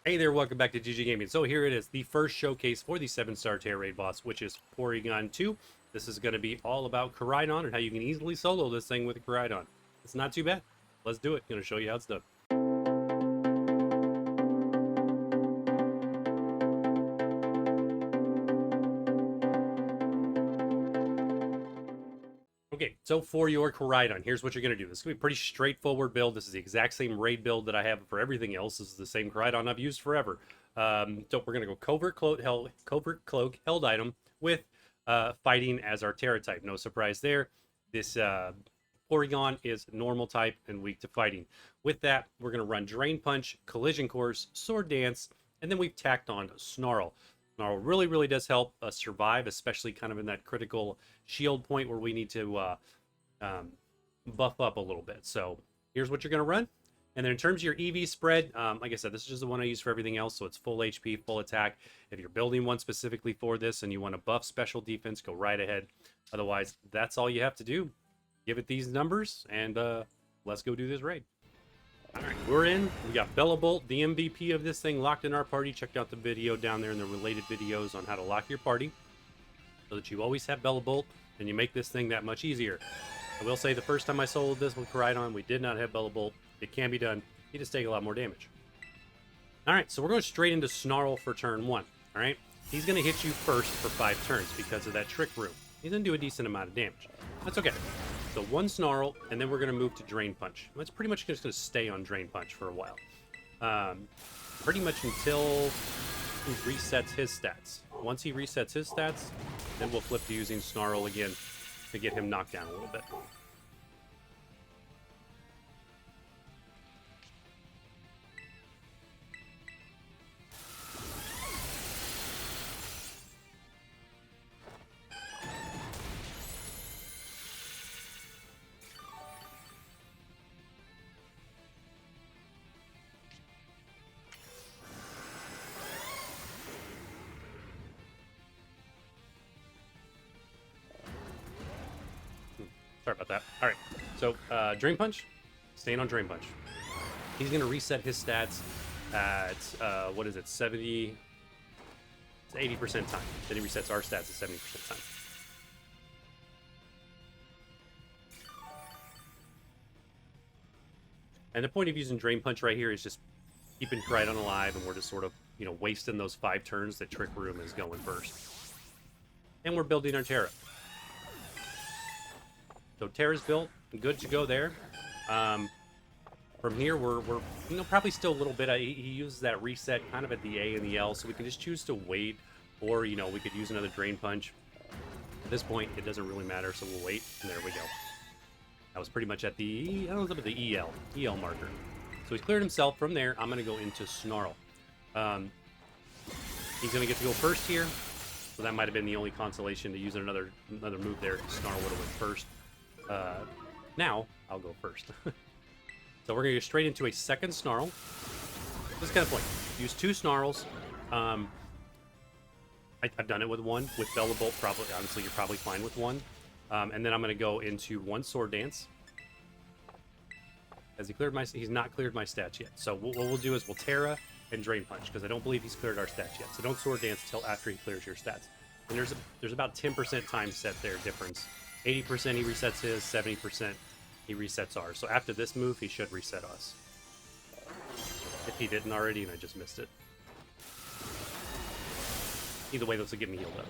Hey there, welcome back to gggaming. So here it is, the first showcase for the 7-star Tera Raid boss, which is Porygon2. This is going to be all about Koraidon and how you can easily solo this thing with Koraidon. It's not too bad. Let's do it. Going to show you how it's done. Okay, so for your Koraidon, here's what you're going to do. This is going to be a pretty straightforward build. This is the exact same raid build that I have for everything else. This is the same Koraidon I've used forever. So we're going to go Covert Cloak, Held Item with fighting as our Tera Type. No surprise there. This Porygon is normal type and weak to fighting. With that, we're going to run Drain Punch, Collision Course, Sword Dance, and then we've tacked on Snarl. Snarl really does help us survive, especially kind of in that critical shield point where we need to buff up a little bit. So here's what you're going to run. And then in terms of your EV spread, like I said, this is just the one I use for everything else. So it's full HP, full attack. If you're building one specifically for this and you want to buff special defense, go right ahead. Otherwise, that's all you have to do. Give it these numbers and let's go do this raid. All right, we're in. We got Bolt, the MVP of this thing, locked in our party. Check out the video down there in the related videos on how to lock your party so that you always have Bolt and you make this thing that much easier. I will say the first time I soloed this with Koraidon, we did not have Bolt. It can be done. You just take a lot more damage. All right, so we're going straight into Snarl for turn 1. All right, he's going to hit you first for 5 turns because of that trick room. He's going to do a decent amount of damage. That's okay. So 1 Snarl, and then we're going to move to Drain Punch. That's pretty much just going to stay on Drain Punch for a while. Pretty much until he resets his stats. Once he resets his stats, then we'll flip to using Snarl again to get him knocked down a little bit. Sorry about that. All right, so Drain Punch, staying on Drain Punch. He's going to reset his stats at, what is it, 70, it's 80% time. Then he resets our stats at 70% time. And the point of using Drain Punch right here is just keeping Koraidon alive, and we're just sort of, you know, wasting those 5 turns that Trick Room is going first. And we're building our Tera. So Tera's built, good to go there. From here, we're you know, probably still a little bit. He uses that reset kind of at the A and the L, so we can just choose to wait, or you know, we could use another Drain Punch. At this point, it doesn't really matter, so we'll wait. And there we go. That was pretty much at the, I don't know, the EL marker. So he's cleared himself. From there, I'm going to go into Snarl. He's going to get to go first here, so that might have been the only consolation to use another move there. Snarl would have went first. Now, I'll go first. So we're going to go straight into a second Snarl. This is kind of point. Use 2 Snarls. I've done it with 1. With Bolt, probably, honestly, you're probably fine with 1. And then I'm going to go into 1 Sword Dance. Has he cleared my... He's not cleared my stats yet. So what we'll do is we'll Tera and Drain Punch, because I don't believe he's cleared our stats yet. So don't Sword Dance until after he clears your stats. And there's about 10% time set there difference. 80% he resets his, 70% he resets ours. So after this move, he should reset us. If he didn't already and I just missed it. Either way, this will get me healed up.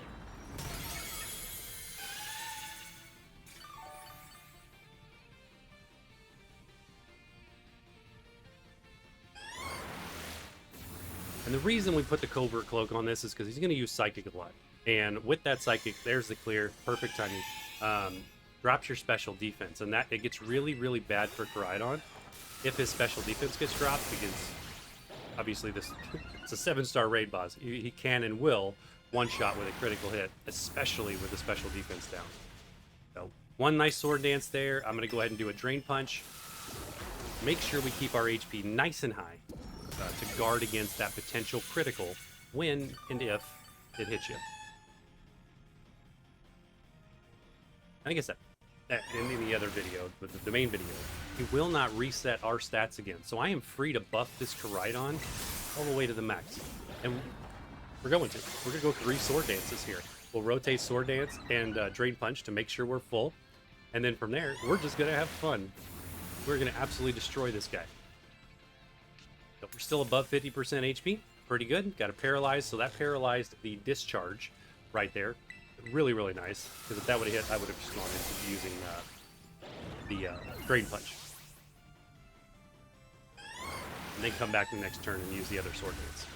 And the reason we put the Covert Cloak on this is because he's going to use Psychic a lot. And with that Psychic, there's the clear, perfect timing. Drops your special defense, and that it gets really bad for Koraidon if his special defense gets dropped, because obviously this it's a 7-star raid boss. He can and will one-shot with a critical hit, especially with the special defense down. So 1 nice Sword Dance there. I'm going to go ahead and do a Drain Punch. Make sure we keep our HP nice and high to guard against that potential critical when and if it hits you. I think I said in the other video, but the main video, he will not reset our stats again. So I am free to buff this Koraidon all the way to the max. And we're going to go 3 sword dances here. We'll rotate sword dance and drain punch to make sure we're full. And then from there, we're just going to have fun. We're going to absolutely destroy this guy. But we're still above 50% HP. Pretty good. Got a paralyze, so that paralyzed the discharge right there. Really, really nice. Because if that would have hit, I would have just gone into using the drain punch. And then come back the next turn and use the other sword dance.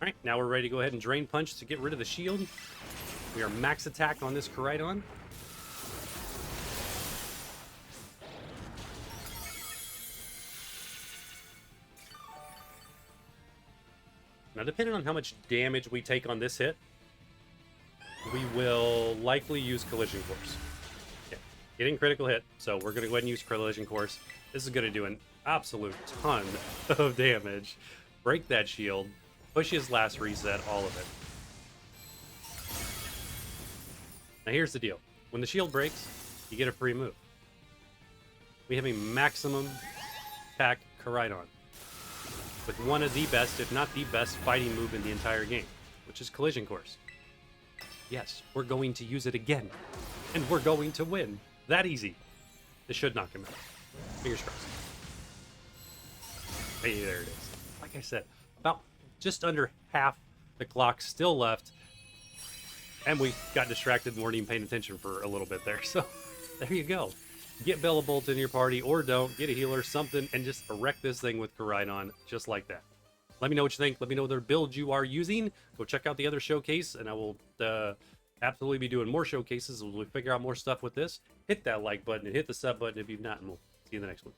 Alright, now we're ready to go ahead and drain punch to get rid of the shield. We are max attack on this Koraidon. Now, depending on how much damage we take on this hit, we will likely use Collision Course. Yeah, getting critical hit, so we're going to go ahead and use Collision Course. This is going to do an absolute ton of damage. Break that shield, push his last reset, all of it. Now, here's the deal. When the shield breaks, you get a free move. We have a maximum attack Koraidon with one of the best, if not the best, fighting move in the entire game, which is Collision Course. Yes, we're going to use it again, and we're going to win. That easy. This should knock him out. Fingers crossed. Hey, there it is. Like I said, about just under half the clock still left, and we got distracted and weren't even paying attention for a little bit there. So there you go. Get Bella Bolt in your party, or don't. Get a healer, something, and just wreck this thing with Koraidon just like that. Let me know what you think. Let me know the build you are using. Go check out the other showcase, and I will absolutely be doing more showcases as we figure out more stuff with this. Hit that like button and hit the sub button if you've not, and we'll see you in the next one.